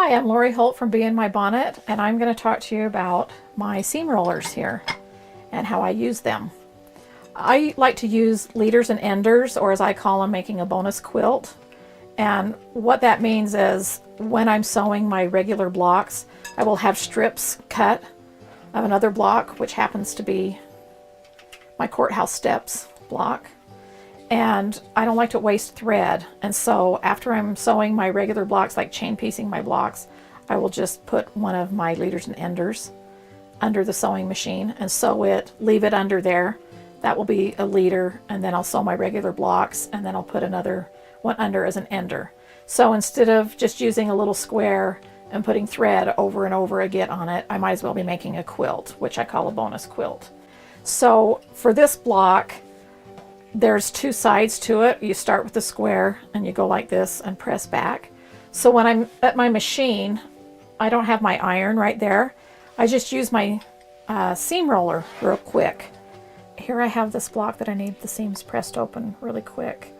Hi, I'm Lori Holt from Bee in My Bonnet, and I'm going to talk to you about my seam rollers here and how I use them. I like to use leaders and enders, or as I call them, making a bonus quilt. And what that means is when I'm sewing my regular blocks, I will have strips cut of another block, which happens to be my courthouse steps block. And I don't like to waste thread, and so after I'm sewing my regular blocks, like chain piecing my blocks, I will just put one of my leaders and enders under the sewing machine and sew it, leave it under there. That will be a leader, and then I'll sew my regular blocks, and then I'll put another one under as an ender. So instead of just using a little square and putting thread over and over again on it, I might as well be making a quilt, which I call a bonus quilt. So for this block, there's two sides to it. You start with the square and you go like this and press back. So when I'm at my machine, I don't have my iron right there. I just use my seam roller real quick. Here I have this block that I need the seams pressed open really quick.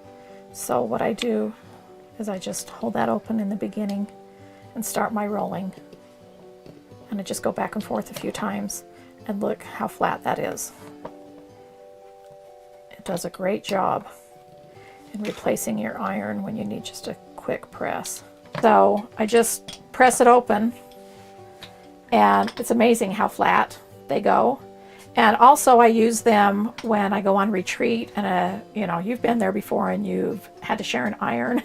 So what I do is I just hold that open in the beginning and start my rolling. And I just go back and forth a few times, and look how flat that is. Does a great job in replacing your iron when you need just a quick press. So I just press it open, and it's amazing how flat they go. And also I use them when I go on retreat, and you know, you've been there before and you've had to share an iron,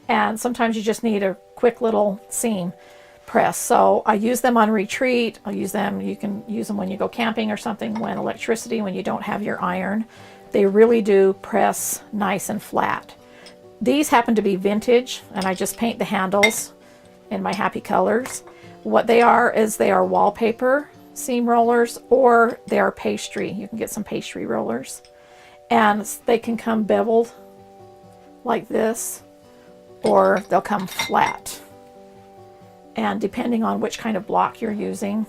and sometimes you just need a quick little seam press. So I use them on retreat. I'll use them, you can use them when you go camping or something, when when you don't have your iron. They really do press nice and flat. These happen to be vintage, and I just paint the handles in my happy colors. What they are is they are wallpaper seam rollers, or they are pastry. You can get some pastry rollers. And they can come beveled like this, or they'll come flat. And depending on which kind of block you're using,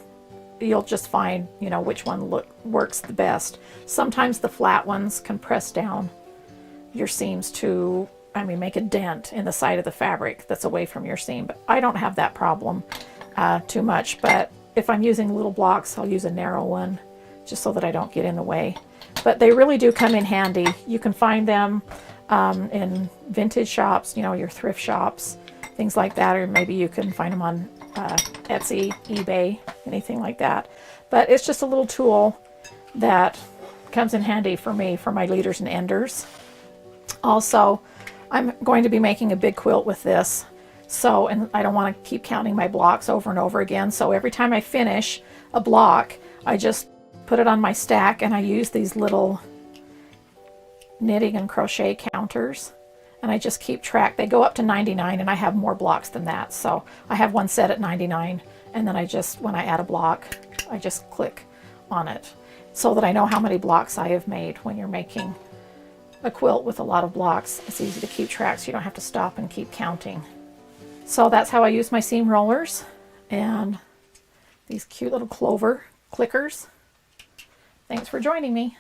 you'll just find, you know, which one works the best. Sometimes the flat ones can press down your seams to, make a dent in the side of the fabric that's away from your seam. But I don't have that problem too much. But if I'm using little blocks, I'll use a narrow one just so that I don't get in the way. But they really do come in handy. You can find them in vintage shops, you know, your thrift shops, things like that, or maybe you can find them on Etsy, eBay, anything like that. But it's just a little tool that comes in handy for me for my leaders and enders. Also, I'm going to be making a big quilt with this, so, and I don't want to keep counting my blocks over and over again, so every time I finish a block, I just put it on my stack, and I use these little knitting and crochet counters, and I just keep track. They go up to 99, and I have more blocks than that. So I have one set at 99, and then I just, when I add a block, I just click on it so that I know how many blocks I have made. When you're making a quilt with a lot of blocks, it's easy to keep track, so you don't have to stop and keep counting. So that's how I use my seam rollers and these cute little clover clickers. Thanks for joining me.